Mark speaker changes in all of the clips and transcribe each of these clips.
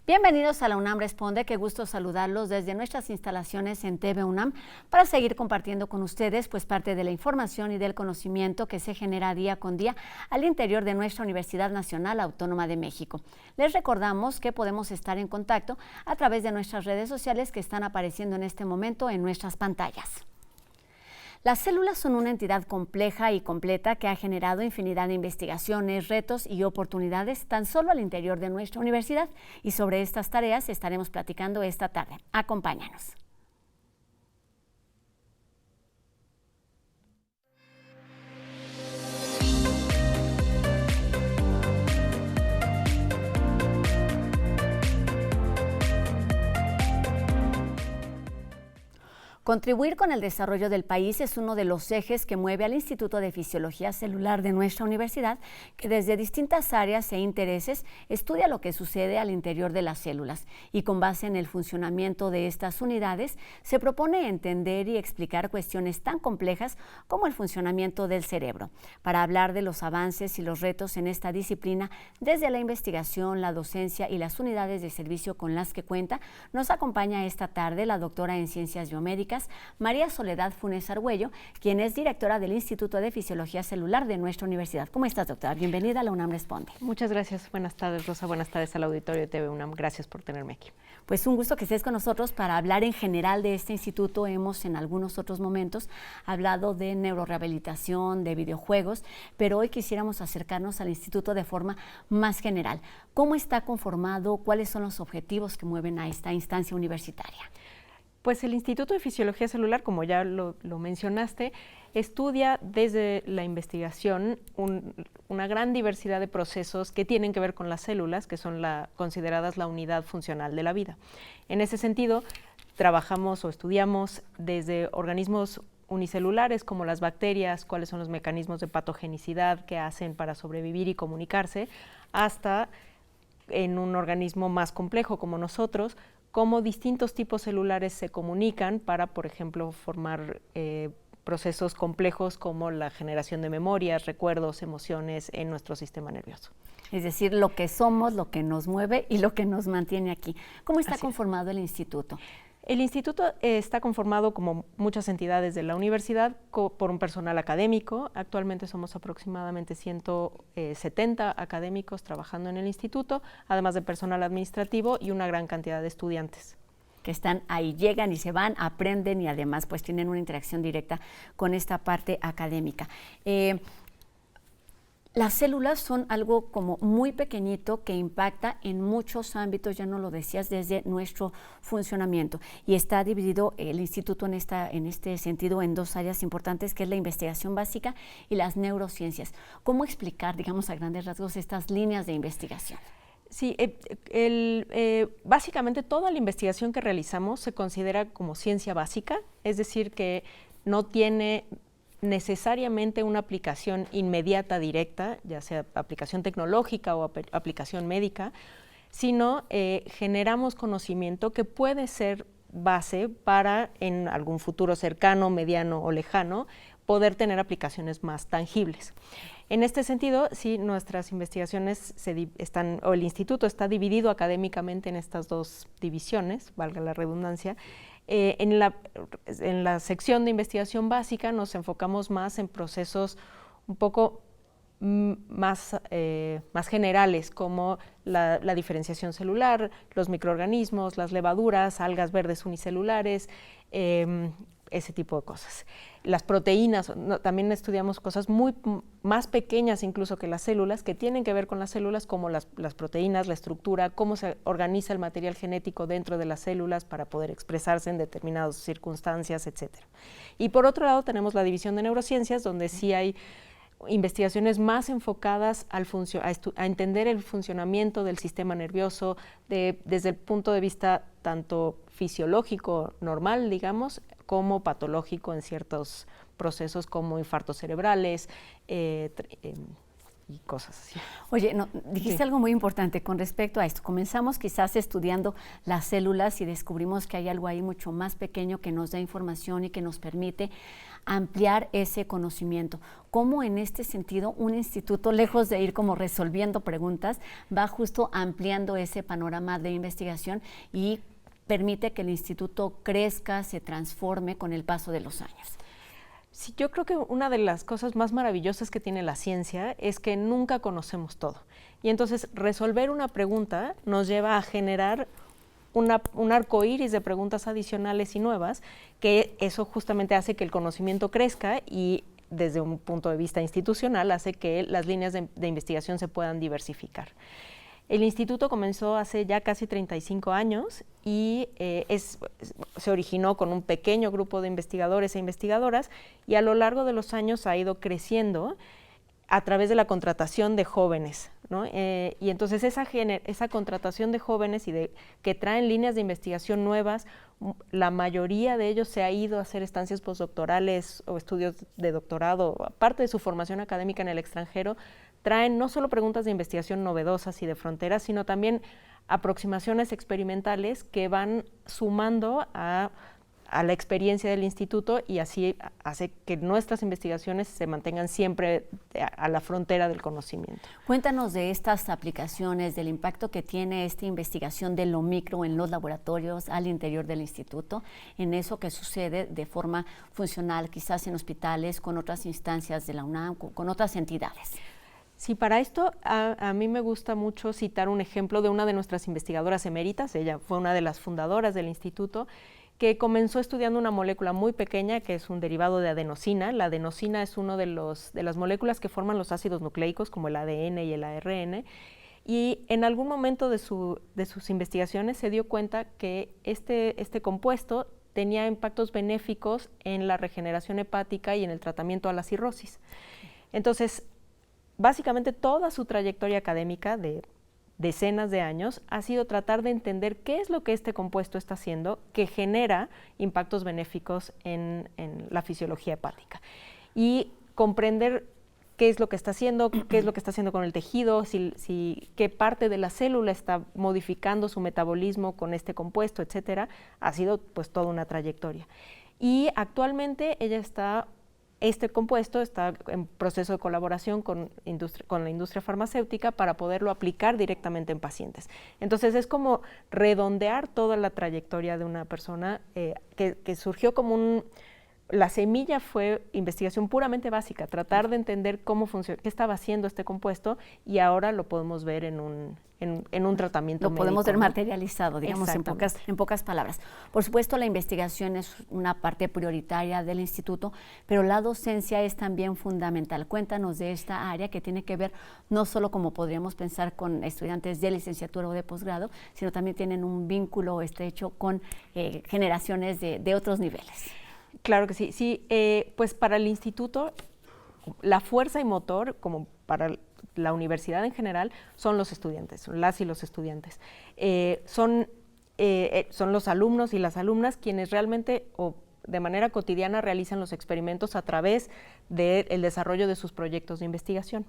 Speaker 1: Bienvenidos a la UNAM Responde, qué gusto saludarlos desde nuestras instalaciones en TV UNAM para seguir compartiendo con ustedes pues parte de la información y del conocimiento que se genera día con día al interior de nuestra Universidad Nacional Autónoma de México. Les recordamos que podemos estar en contacto a través de nuestras redes sociales que están apareciendo en este momento en nuestras pantallas. Las células son una entidad compleja y completa que ha generado infinidad de investigaciones, retos y oportunidades tan solo al interior de nuestra universidad, y sobre estas tareas estaremos platicando esta tarde. Acompáñanos. Contribuir con el desarrollo del país es uno de los ejes que mueve al Instituto de Fisiología Celular de nuestra universidad, que desde distintas áreas e intereses estudia lo que sucede al interior de las células y con base en el funcionamiento de estas unidades se propone entender y explicar cuestiones tan complejas como el funcionamiento del cerebro. Para hablar de los avances y los retos en esta disciplina, desde la investigación, la docencia y las unidades de servicio con las que cuenta, nos acompaña esta tarde la doctora en Ciencias Biomédicas, María Soledad Funes Argüello, quien es directora del Instituto de Fisiología Celular de nuestra universidad. ¿Cómo estás, doctora? Bienvenida a la UNAM Responde.
Speaker 2: Muchas gracias. Buenas tardes, Rosa. Buenas tardes al auditorio de TV UNAM. Gracias por tenerme aquí.
Speaker 1: Pues un gusto que estés con nosotros para hablar en general de este instituto. Hemos en algunos otros momentos hablado de neurorehabilitación, de videojuegos, pero hoy quisiéramos acercarnos al instituto de forma más general. ¿Cómo está conformado? ¿Cuáles son los objetivos que mueven a esta instancia universitaria?
Speaker 2: Pues el Instituto de Fisiología Celular, como ya lo mencionaste, estudia desde la investigación una gran diversidad de procesos que tienen que ver con las células, que son consideradas la unidad funcional de la vida. En ese sentido, trabajamos o estudiamos desde organismos unicelulares como las bacterias, cuáles son los mecanismos de patogenicidad que hacen para sobrevivir y comunicarse, hasta en un organismo más complejo como nosotros, cómo distintos tipos celulares se comunican para, por ejemplo, formar procesos complejos como la generación de memorias, recuerdos, emociones en nuestro sistema nervioso.
Speaker 1: Es decir, lo que somos, lo que nos mueve y lo que nos mantiene aquí. ¿Cómo está conformado el instituto?
Speaker 2: El instituto está conformado, como muchas entidades de la universidad, por un personal académico. Actualmente somos aproximadamente 170 académicos trabajando en el instituto, además de personal administrativo y una gran cantidad de estudiantes.
Speaker 1: Que están ahí, llegan y se van, aprenden y además pues tienen una interacción directa con esta parte académica. Las células son algo como muy pequeñito que impacta en muchos ámbitos, ya no lo decías, desde nuestro funcionamiento. Y está dividido el instituto en este sentido en dos áreas importantes, que es la investigación básica y las neurociencias. ¿Cómo explicar, digamos, a grandes rasgos estas líneas de investigación?
Speaker 2: Sí, básicamente toda la investigación que realizamos se considera como ciencia básica, es decir, que no tiene necesariamente una aplicación inmediata directa, ya sea aplicación tecnológica o aplicación médica, sino generamos conocimiento que puede ser base para en algún futuro cercano, mediano o lejano poder tener aplicaciones más tangibles. En este sentido, sí, nuestras investigaciones o el instituto está dividido académicamente en estas dos divisiones, valga la redundancia. En la sección de investigación básica nos enfocamos más en procesos un poco más generales, como la diferenciación celular, los microorganismos, las levaduras, algas verdes unicelulares, ese tipo de cosas. Las proteínas, también estudiamos cosas más pequeñas incluso que las células, que tienen que ver con las células, como las proteínas, la estructura, cómo se organiza el material genético dentro de las células para poder expresarse en determinadas circunstancias, etc. Y por otro lado tenemos la división de neurociencias, donde sí hay investigaciones más enfocadas a entender el funcionamiento del sistema nervioso desde el punto de vista tanto fisiológico normal, digamos, como patológico en ciertos procesos como infartos cerebrales y cosas así.
Speaker 1: Oye, dijiste algo muy importante con respecto a esto. Comenzamos quizás estudiando las células y descubrimos que hay algo ahí mucho más pequeño que nos da información y que nos permite ampliar ese conocimiento. ¿Cómo en este sentido un instituto, lejos de ir como resolviendo preguntas, va justo ampliando ese panorama de investigación y permite que el instituto crezca, se transforme con el paso de los años?
Speaker 2: Sí, yo creo que una de las cosas más maravillosas que tiene la ciencia es que nunca conocemos todo. Y entonces resolver una pregunta nos lleva a generar un arco iris de preguntas adicionales y nuevas, que eso justamente hace que el conocimiento crezca y desde un punto de vista institucional hace que las líneas de investigación se puedan diversificar. El instituto comenzó hace ya casi 35 años y se originó con un pequeño grupo de investigadores e investigadoras y a lo largo de los años ha ido creciendo a través de la contratación de jóvenes, ¿no? Y entonces esa contratación de jóvenes que traen líneas de investigación nuevas, la mayoría de ellos se ha ido a hacer estancias postdoctorales o estudios de doctorado, aparte de su formación académica en el extranjero, traen no solo preguntas de investigación novedosas y de fronteras, sino también aproximaciones experimentales que van sumando a la experiencia del instituto y así hace que nuestras investigaciones se mantengan siempre a la frontera del conocimiento.
Speaker 1: Cuéntanos de estas aplicaciones, del impacto que tiene esta investigación de lo micro en los laboratorios al interior del instituto, en eso que sucede de forma funcional, quizás en hospitales, con otras instancias de la UNAM, con otras entidades.
Speaker 2: Sí, para esto a mí me gusta mucho citar un ejemplo de una de nuestras investigadoras eméritas. Ella fue una de las fundadoras del instituto, que comenzó estudiando una molécula muy pequeña que es un derivado de adenosina. La adenosina es una de las moléculas que forman los ácidos nucleicos, como el ADN y el ARN, y en algún momento de sus investigaciones se dio cuenta que este compuesto tenía impactos benéficos en la regeneración hepática y en el tratamiento a la cirrosis. Entonces, básicamente toda su trayectoria académica de decenas de años ha sido tratar de entender qué es lo que este compuesto está haciendo que genera impactos benéficos en la fisiología hepática y comprender qué es lo que está haciendo, qué es lo que está haciendo con el tejido, qué parte de la célula está modificando su metabolismo con este compuesto, etcétera. Ha sido pues toda una trayectoria. Y actualmente este compuesto está en proceso de colaboración con la industria farmacéutica para poderlo aplicar directamente en pacientes. Entonces es como redondear toda la trayectoria de una persona que surgió como la semilla fue investigación puramente básica, tratar de entender cómo funciona, qué estaba haciendo este compuesto y ahora lo podemos ver en un tratamiento médico.
Speaker 1: Lo podemos ver materializado, digamos, en pocas palabras. Por supuesto, la investigación es una parte prioritaria del instituto, pero la docencia es también fundamental. Cuéntanos de esta área que tiene que ver no solo como podríamos pensar con estudiantes de licenciatura o de posgrado, sino también tienen un vínculo estrecho con generaciones de otros niveles.
Speaker 2: Claro que sí. Sí, pues para el instituto, la fuerza y motor, como para la universidad en general, son los estudiantes, son las y los estudiantes. Son los alumnos y las alumnas quienes realmente o de manera cotidiana realizan los experimentos a través del desarrollo de sus proyectos de investigación.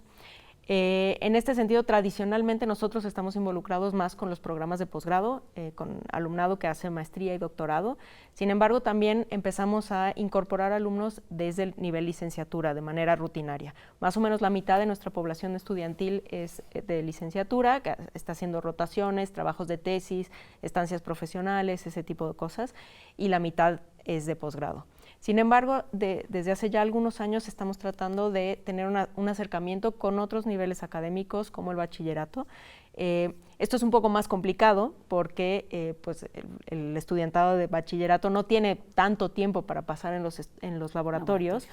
Speaker 2: En este sentido, tradicionalmente nosotros estamos involucrados más con los programas de posgrado, con alumnado que hace maestría y doctorado. Sin embargo, también empezamos a incorporar alumnos desde el nivel licenciatura de manera rutinaria. Más o menos la mitad de nuestra población estudiantil es de licenciatura, que está haciendo rotaciones, trabajos de tesis, estancias profesionales, ese tipo de cosas, y la mitad es de posgrado. Sin embargo, desde hace ya algunos años estamos tratando de tener un acercamiento con otros niveles académicos como el bachillerato. Esto es un poco más complicado porque pues el estudiantado de bachillerato no tiene tanto tiempo para pasar en los laboratorios.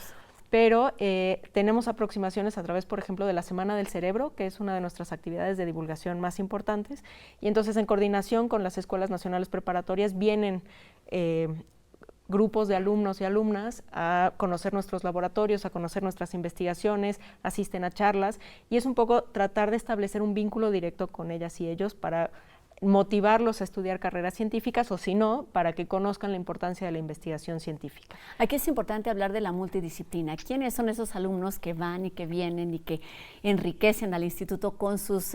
Speaker 2: Pero tenemos aproximaciones a través, por ejemplo, de la Semana del Cerebro, que es una de nuestras actividades de divulgación más importantes, y entonces en coordinación con las escuelas nacionales preparatorias vienen grupos de alumnos y alumnas a conocer nuestros laboratorios, a conocer nuestras investigaciones, asisten a charlas, y es un poco tratar de establecer un vínculo directo con ellas y ellos para motivarlos a estudiar carreras científicas o si no, para que conozcan la importancia de la investigación científica.
Speaker 1: Aquí es importante hablar de la multidisciplina. ¿Quiénes son esos alumnos que van y que vienen y que enriquecen al instituto con sus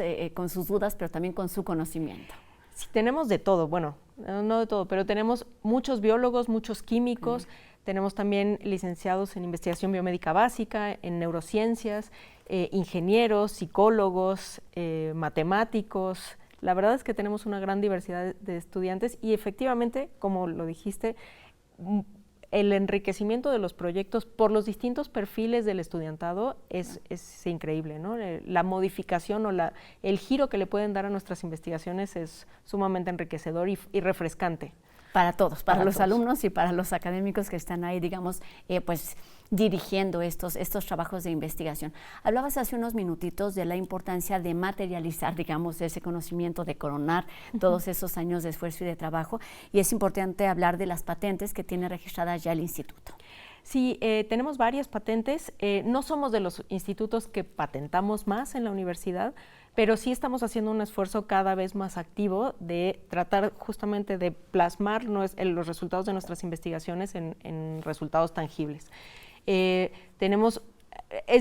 Speaker 1: dudas, pero también con su conocimiento?
Speaker 2: Sí, tenemos de todo, bueno, no de todo, pero tenemos muchos biólogos, muchos químicos, tenemos también licenciados en investigación biomédica básica, en neurociencias, ingenieros, psicólogos, matemáticos. La verdad es que tenemos una gran diversidad de estudiantes y efectivamente, como lo dijiste, el enriquecimiento de los proyectos por los distintos perfiles del estudiantado es increíble, ¿no? La modificación o el giro que le pueden dar a nuestras investigaciones es sumamente enriquecedor y refrescante.
Speaker 1: Para todos, para los alumnos y para los académicos que están ahí, digamos, pues dirigiendo estos trabajos de investigación. Hablabas hace unos minutitos de la importancia de materializar, digamos, ese conocimiento, de coronar todos esos años de esfuerzo y de trabajo, y es importante hablar de las patentes que tiene registradas ya el instituto.
Speaker 2: Sí, tenemos varias patentes. No somos de los institutos que patentamos más en la universidad, pero sí estamos haciendo un esfuerzo cada vez más activo de tratar justamente de plasmar los resultados de nuestras investigaciones en resultados tangibles. Es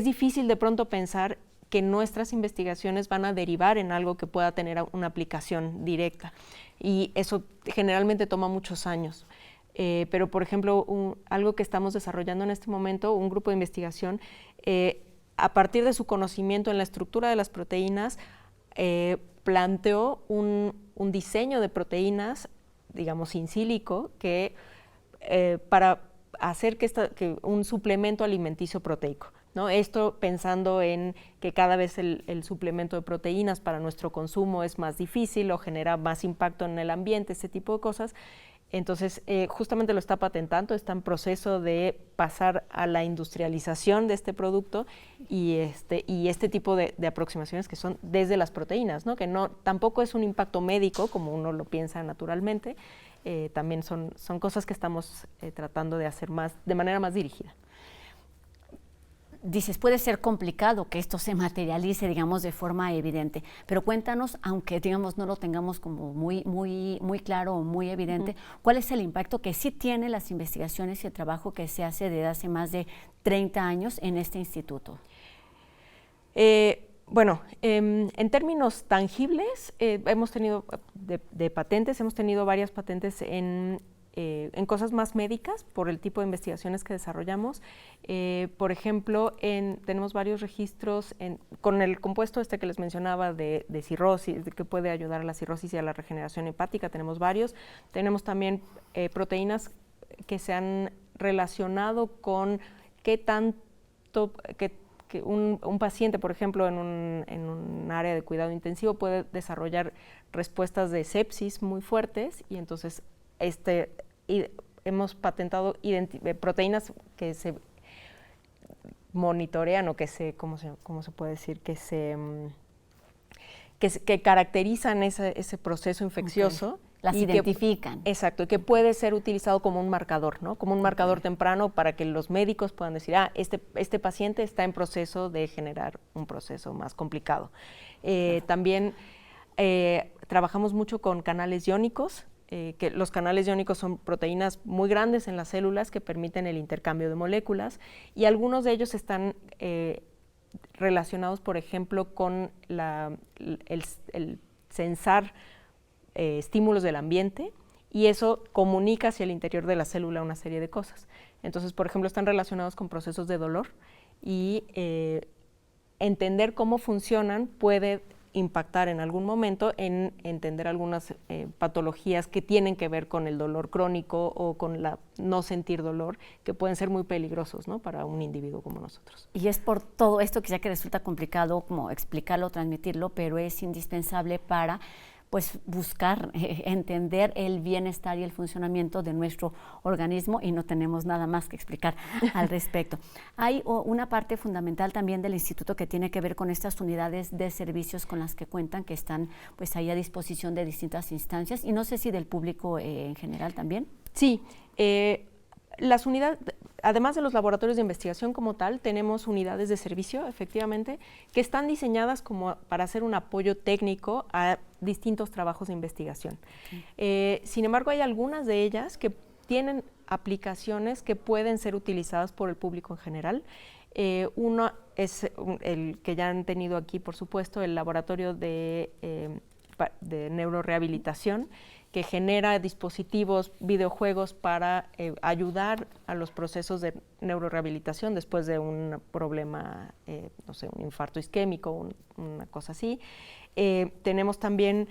Speaker 2: difícil de pronto pensar que nuestras investigaciones van a derivar en algo que pueda tener una aplicación directa, y eso generalmente toma muchos años. Pero, por ejemplo, algo que estamos desarrollando en este momento, un grupo de investigación, a partir de su conocimiento en la estructura de las proteínas, planteó un diseño de proteínas, digamos, in sílico, para hacer que un suplemento alimenticio proteico, ¿no? Esto pensando en que cada vez el suplemento de proteínas para nuestro consumo es más difícil o genera más impacto en el ambiente, ese tipo de cosas. Entonces, justamente lo está patentando, está en proceso de pasar a la industrialización de este producto y este tipo de aproximaciones que son desde las proteínas, ¿no? Que tampoco es un impacto médico como uno lo piensa naturalmente, también son cosas que estamos tratando de hacer de manera más dirigida.
Speaker 1: Dices, puede ser complicado que esto se materialice, digamos, de forma evidente, pero cuéntanos, aunque, digamos, no lo tengamos como muy claro o muy evidente, ¿cuál es el impacto que sí tienen las investigaciones y el trabajo que se hace desde hace más de 30 años en este instituto?
Speaker 2: Bueno, en términos tangibles, hemos tenido de patentes, hemos tenido varias patentes en cosas más médicas por el tipo de investigaciones que desarrollamos. Por ejemplo, tenemos varios registros con el compuesto que les mencionaba de cirrosis, que puede ayudar a la cirrosis y a la regeneración hepática, tenemos varios. Tenemos también proteínas que se han relacionado con qué tanto que un paciente, por ejemplo, en un área de cuidado intensivo puede desarrollar respuestas de sepsis muy fuertes, y entonces hemos patentado proteínas que se monitorean o ¿cómo se puede decir? Que caracterizan ese proceso infeccioso.
Speaker 1: Okay. Las identifican.
Speaker 2: Exacto, y que puede ser utilizado como un marcador, ¿no? Como un marcador temprano para que los médicos puedan decir, este paciente está en proceso de generar un proceso más complicado. También trabajamos mucho con canales iónicos, que los canales iónicos son proteínas muy grandes en las células que permiten el intercambio de moléculas, y algunos de ellos están relacionados, por ejemplo, con el sensar estímulos del ambiente, y eso comunica hacia el interior de la célula una serie de cosas. Entonces, por ejemplo, están relacionados con procesos de dolor, y entender cómo funcionan puede impactar en algún momento en entender algunas patologías que tienen que ver con el dolor crónico o con no sentir dolor, que pueden ser muy peligrosos, ¿no? Para un individuo como nosotros.
Speaker 1: Y es por todo esto que ya que resulta complicado como explicarlo, transmitirlo, pero es indispensable para pues buscar entender el bienestar y el funcionamiento de nuestro organismo, y no tenemos nada más que explicar al respecto. Hay una parte fundamental también del instituto que tiene que ver con estas unidades de servicios con las que cuentan, que están pues ahí a disposición de distintas instancias, y no sé si del público en general también.
Speaker 2: Sí, las unidades, además de los laboratorios de investigación como tal, tenemos unidades de servicio, efectivamente, que están diseñadas como para hacer un apoyo técnico a distintos trabajos de investigación. Sin embargo, hay algunas de ellas que tienen aplicaciones que pueden ser utilizadas por el público en general. Uno es el que ya han tenido aquí, por supuesto, el laboratorio de neurorehabilitación, que genera dispositivos, videojuegos para ayudar a los procesos de neurorehabilitación después de un problema, no sé, un infarto isquémico, una cosa así. Tenemos también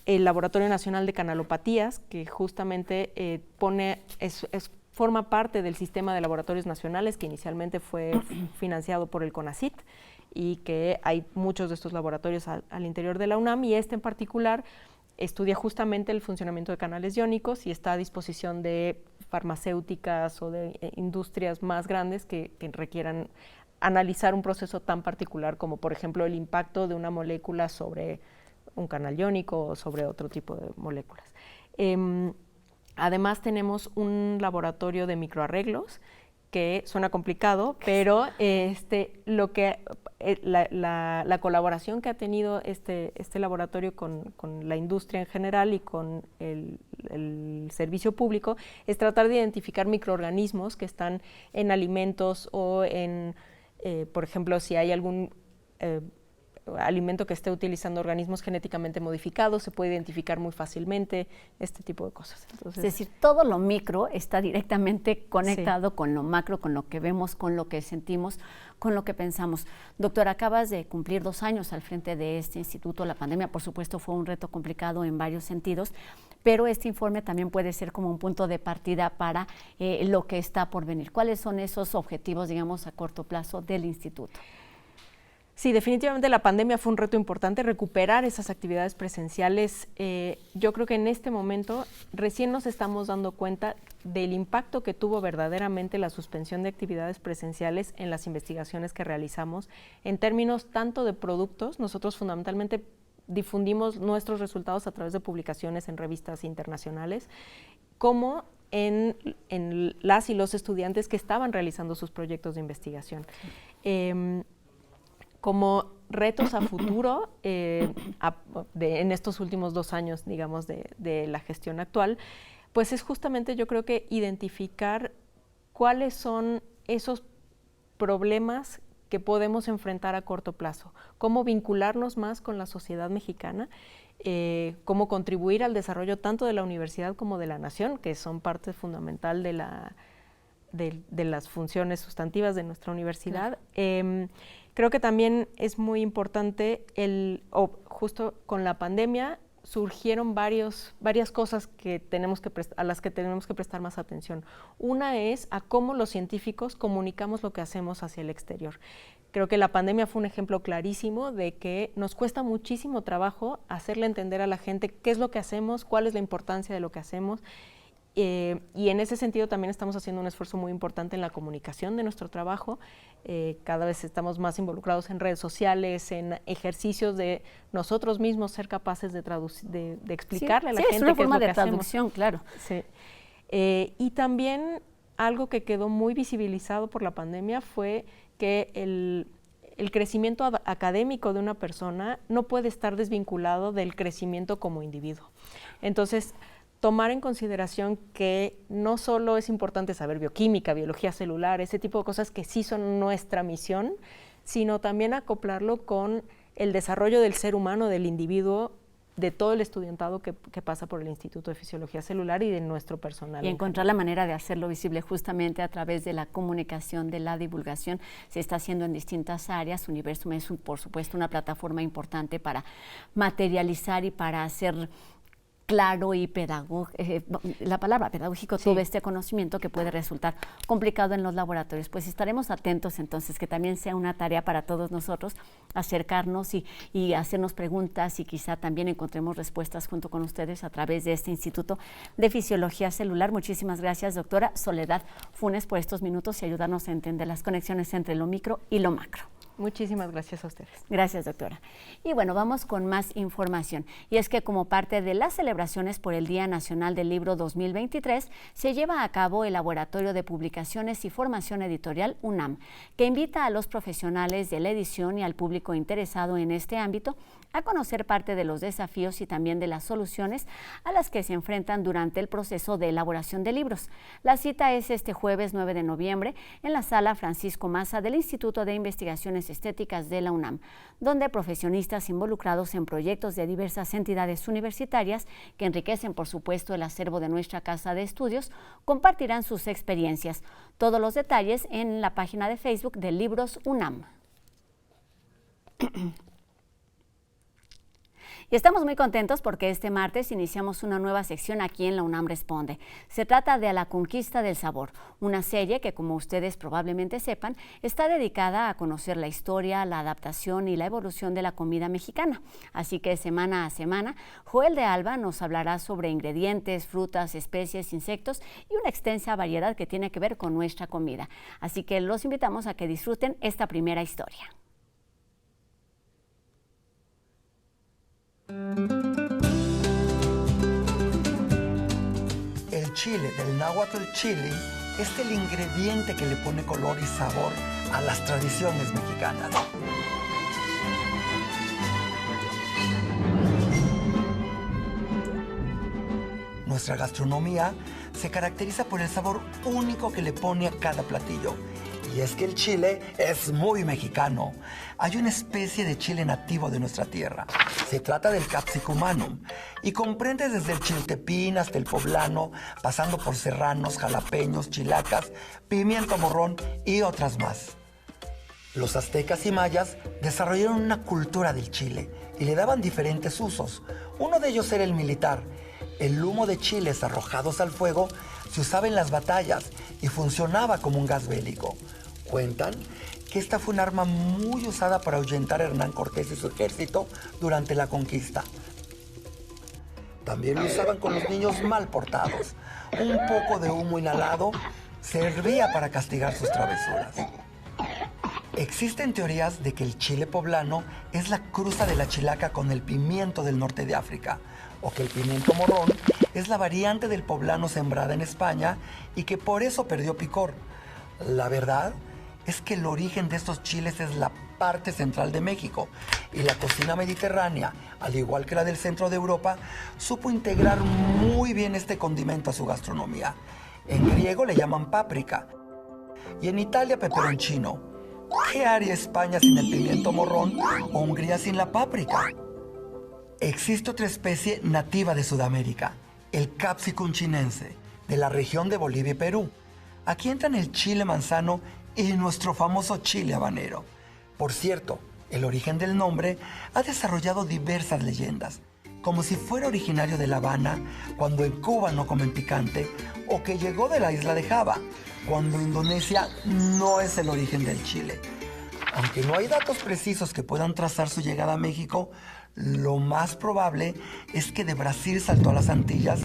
Speaker 2: el Laboratorio Nacional de Canalopatías, que justamente forma parte del sistema de laboratorios nacionales que inicialmente fue financiado por el CONACYT, y que hay muchos de estos laboratorios al interior de la UNAM, y este en particular estudia justamente el funcionamiento de canales iónicos y está a disposición de farmacéuticas o de industrias más grandes que requieran analizar un proceso tan particular como, por ejemplo, el impacto de una molécula sobre un canal iónico o sobre otro tipo de moléculas. Además, tenemos un laboratorio de microarreglos, que suena complicado, pero la colaboración que ha tenido este laboratorio con la industria en general y con el servicio público es tratar de identificar microorganismos que están en alimentos o en, por ejemplo, si hay algún alimento que esté utilizando organismos genéticamente modificados, se puede identificar muy fácilmente este tipo de cosas. Entonces,
Speaker 1: es decir, todo lo micro está directamente conectado con lo macro, con lo que vemos, con lo que sentimos, con lo que pensamos. Doctora, acabas de cumplir 2 años al frente de este instituto. La pandemia, por supuesto, fue un reto complicado en varios sentidos, pero este informe también puede ser como un punto de partida para lo que está por venir. ¿Cuáles son esos objetivos, digamos, a corto plazo del instituto?
Speaker 2: Sí, definitivamente la pandemia fue un reto importante, recuperar esas actividades presenciales. Yo creo que en este momento recién nos estamos dando cuenta del impacto que tuvo verdaderamente la suspensión de actividades presenciales en las investigaciones que realizamos. En términos tanto de productos, nosotros fundamentalmente difundimos nuestros resultados a través de publicaciones en revistas internacionales, como en las y los estudiantes que estaban realizando sus proyectos de investigación. Como retos a futuro, en estos últimos 2 años, digamos, de la gestión actual, pues es justamente, yo creo que identificar cuáles son esos problemas que podemos enfrentar a corto plazo, cómo vincularnos más con la sociedad mexicana, cómo contribuir al desarrollo tanto de la universidad como de la nación, que son parte fundamental de las funciones sustantivas de nuestra universidad. Claro. Creo que también es muy importante, justo con la pandemia surgieron varias cosas a las que tenemos que prestar más atención. Una es a cómo los científicos comunicamos lo que hacemos hacia el exterior. Creo que la pandemia fue un ejemplo clarísimo de que nos cuesta muchísimo trabajo hacerle entender a la gente qué es lo que hacemos, cuál es la importancia de lo que hacemos. Y en ese sentido también estamos haciendo un esfuerzo muy importante en la comunicación de nuestro trabajo. Cada vez estamos más involucrados en redes sociales, en ejercicios de nosotros mismos ser capaces de explicarle a la gente
Speaker 1: es una
Speaker 2: qué
Speaker 1: forma
Speaker 2: es lo
Speaker 1: de
Speaker 2: que
Speaker 1: traducción,
Speaker 2: hacemos.
Speaker 1: claro.
Speaker 2: Sí. Y también algo que quedó muy visibilizado por la pandemia fue que el crecimiento académico de una persona no puede estar desvinculado del crecimiento como individuo. Entonces, tomar en consideración que no solo es importante saber bioquímica, biología celular, ese tipo de cosas que sí son nuestra misión, sino también acoplarlo con el desarrollo del ser humano, del individuo, de todo el estudiantado que pasa por el Instituto de Fisiología Celular y de nuestro personal.
Speaker 1: Y encontrar la manera de hacerlo visible justamente a través de la comunicación, de la divulgación. Se está haciendo en distintas áreas. Universum es, por supuesto, una plataforma importante para materializar y para hacer claro y la palabra pedagógico, sí, todo este conocimiento que puede resultar complicado en los laboratorios. Pues estaremos atentos entonces, que también sea una tarea para todos nosotros acercarnos y hacernos preguntas y quizá también encontremos respuestas junto con ustedes a través de este Instituto de Fisiología Celular. Muchísimas gracias, doctora Soledad Funes, por estos minutos y ayudarnos a entender las conexiones entre lo micro y lo macro.
Speaker 2: Muchísimas gracias a ustedes.
Speaker 1: Gracias, doctora. Y bueno, vamos con más información. Y es que como parte de las celebraciones por el Día Nacional del Libro 2023, se lleva a cabo el Laboratorio de Publicaciones y Formación Editorial UNAM, que invita a los profesionales de la edición y al público interesado en este ámbito a conocer parte de los desafíos y también de las soluciones a las que se enfrentan durante el proceso de elaboración de libros. La cita es este jueves 9 de noviembre en la Sala Francisco Maza del Instituto de Investigaciones Expresiones Estéticas de la UNAM, donde profesionistas involucrados en proyectos de diversas entidades universitarias que enriquecen, por supuesto, el acervo de nuestra casa de estudios, compartirán sus experiencias. Todos los detalles en la página de Facebook de Libros UNAM. Y estamos muy contentos porque este martes iniciamos una nueva sección aquí en la UNAM Responde. Se trata de A la Conquista del Sabor, una serie que, como ustedes probablemente sepan, está dedicada a conocer la historia, la adaptación y la evolución de la comida mexicana. Así que semana a semana, Joel de Alba nos hablará sobre ingredientes, frutas, especies, insectos y una extensa variedad que tiene que ver con nuestra comida. Así que los invitamos a que disfruten esta primera historia.
Speaker 3: El chile, del náhuatl chili, es el ingrediente que le pone color y sabor a las tradiciones mexicanas. Nuestra gastronomía se caracteriza por el sabor único que le pone a cada platillo. Y es que el chile es muy mexicano. Hay una especie de chile nativo de nuestra tierra. Se trata del Capsicum annuum y comprende desde el chiltepín hasta el poblano, pasando por serranos, jalapeños, chilacas, pimiento morrón y otras más. Los aztecas y mayas desarrollaron una cultura del chile y le daban diferentes usos. Uno de ellos era el militar. El humo de chiles arrojados al fuego se usaba en las batallas y funcionaba como un gas bélico. Cuentan que esta fue un arma muy usada para ahuyentar a Hernán Cortés y su ejército durante la conquista. También lo usaban con los niños mal portados. Un poco de humo inhalado servía para castigar sus travesuras. Existen teorías de que el chile poblano es la cruza de la chilaca con el pimiento del norte de África, o que el pimiento morrón es la variante del poblano sembrada en España y que por eso perdió picor. La verdad es que el origen de estos chiles es la parte central de México y la cocina mediterránea, al igual que la del centro de Europa, supo integrar muy bien este condimento a su gastronomía. En griego le llaman páprica y en Italia peperoncino. ¿Qué haría España sin el pimiento morrón o Hungría sin la páprica? Existe otra especie nativa de Sudamérica, el Capsicum chinense, de la región de Bolivia y Perú. Aquí entran el chile manzano y nuestro famoso chile habanero. Por cierto, el origen del nombre ha desarrollado diversas leyendas, como si fuera originario de La Habana, cuando en Cuba no comen picante, o que llegó de la isla de Java, cuando Indonesia no es el origen del chile. Aunque no hay datos precisos que puedan trazar su llegada a México, lo más probable es que de Brasil saltó a las Antillas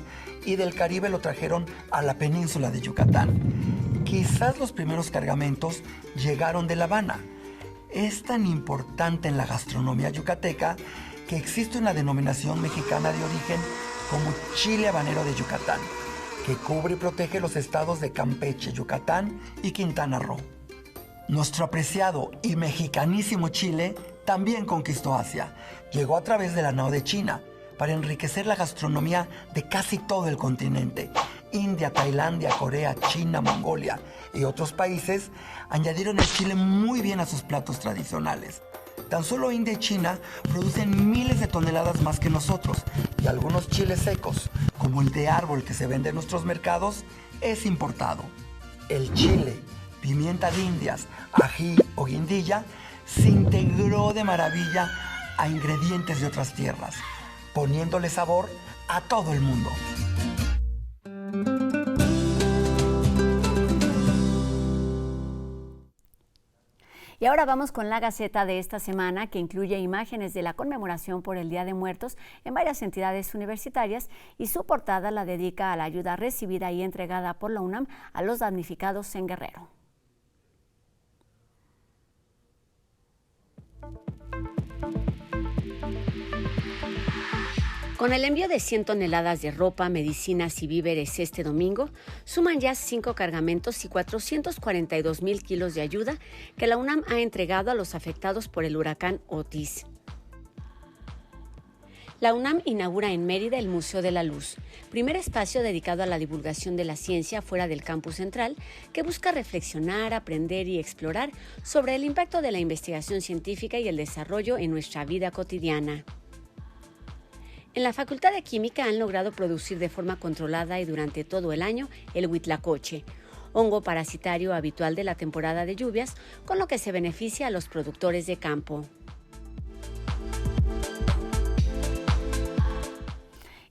Speaker 3: y del Caribe lo trajeron a la península de Yucatán. Quizás los primeros cargamentos llegaron de La Habana. Es tan importante en la gastronomía yucateca que existe una denominación mexicana de origen como chile habanero de Yucatán, que cubre y protege los estados de Campeche, Yucatán y Quintana Roo. Nuestro apreciado y mexicanísimo chile también conquistó Asia. Llegó a través de la nao de China para enriquecer la gastronomía de casi todo el continente. India, Tailandia, Corea, China, Mongolia y otros países añadieron el chile muy bien a sus platos tradicionales. Tan solo India y China producen miles de toneladas más que nosotros y algunos chiles secos, como el de árbol que se vende en nuestros mercados, es importado. El chile, pimienta de indias, ají o guindilla se integró de maravilla a ingredientes de otras tierras, poniéndole sabor a todo el mundo.
Speaker 1: Y ahora vamos con la Gaceta de esta semana, que incluye imágenes de la conmemoración por el Día de Muertos en varias entidades universitarias, y su portada la dedica a la ayuda recibida y entregada por la UNAM a los damnificados en Guerrero. Con el envío de 100 toneladas de ropa, medicinas y víveres este domingo, suman ya 5 cargamentos y 442,000 kilos de ayuda que la UNAM ha entregado a los afectados por el huracán Otis. La UNAM inaugura en Mérida el Museo de la Luz, primer espacio dedicado a la divulgación de la ciencia fuera del campus central, que busca reflexionar, aprender y explorar sobre el impacto de la investigación científica y el desarrollo en nuestra vida cotidiana. En la Facultad de Química han logrado producir de forma controlada y durante todo el año el huitlacoche, hongo parasitario habitual de la temporada de lluvias, con lo que se beneficia a los productores de campo.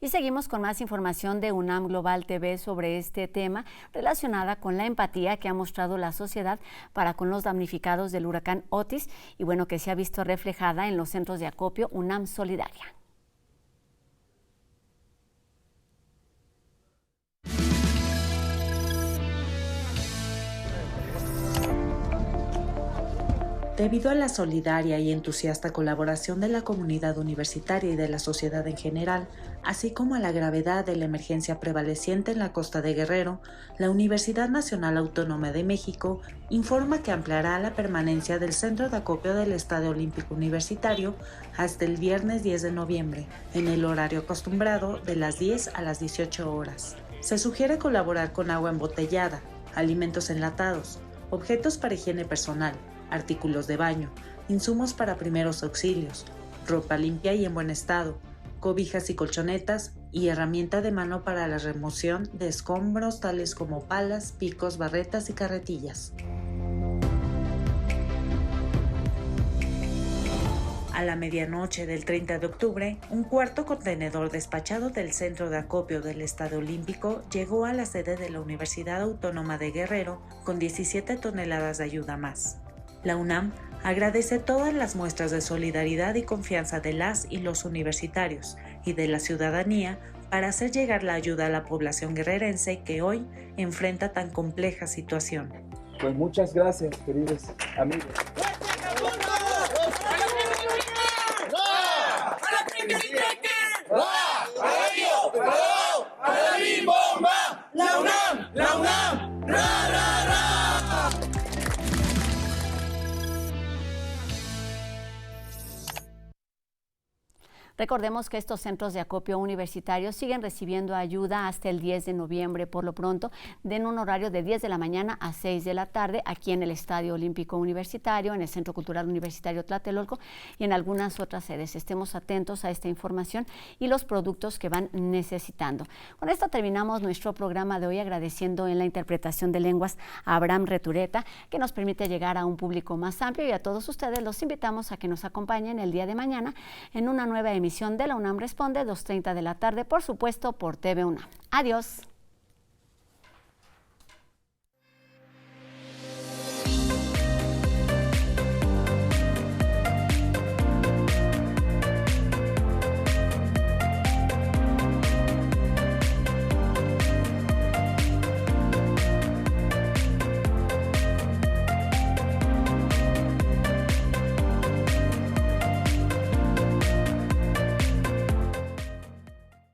Speaker 1: Y seguimos con más información de UNAM Global TV sobre este tema relacionada con la empatía que ha mostrado la sociedad para con los damnificados del huracán Otis y bueno, que se ha visto reflejada en los centros de acopio UNAM Solidaria.
Speaker 4: Debido a la solidaria y entusiasta colaboración de la comunidad universitaria y de la sociedad en general, así como a la gravedad de la emergencia prevaleciente en la costa de Guerrero, la Universidad Nacional Autónoma de México informa que ampliará la permanencia del centro de acopio del Estadio Olímpico Universitario hasta el viernes 10 de noviembre, en el horario acostumbrado de las 10 a las 18 horas. Se sugiere colaborar con agua embotellada, alimentos enlatados, objetos para higiene personal, artículos de baño, insumos para primeros auxilios, ropa limpia y en buen estado, cobijas y colchonetas y herramienta de mano para la remoción de escombros tales como palas, picos, barretas y carretillas. A la medianoche del 30 de octubre, un cuarto contenedor despachado del centro de acopio del Estadio Olímpico llegó a la sede de la Universidad Autónoma de Guerrero con 17 toneladas de ayuda más. La UNAM agradece todas las muestras de solidaridad y confianza de las y los universitarios y de la ciudadanía para hacer llegar la ayuda a la población guerrerense que hoy enfrenta tan compleja situación.
Speaker 5: Pues muchas gracias, queridos amigos.
Speaker 1: Recordemos que estos centros de acopio universitarios siguen recibiendo ayuda hasta el 10 de noviembre. Por lo pronto, den un horario de 10 de la mañana a 6 de la tarde aquí en el Estadio Olímpico Universitario, en el Centro Cultural Universitario Tlatelolco y en algunas otras sedes. Estemos atentos a esta información y los productos que van necesitando. Con esto terminamos nuestro programa de hoy, agradeciendo en la interpretación de lenguas a Abraham Retureta, que nos permite llegar a un público más amplio, y a todos ustedes los invitamos a que nos acompañen el día de mañana en una nueva emisión de la UNAM Responde, 2:30 de la tarde, por supuesto, por TV UNAM. Adiós.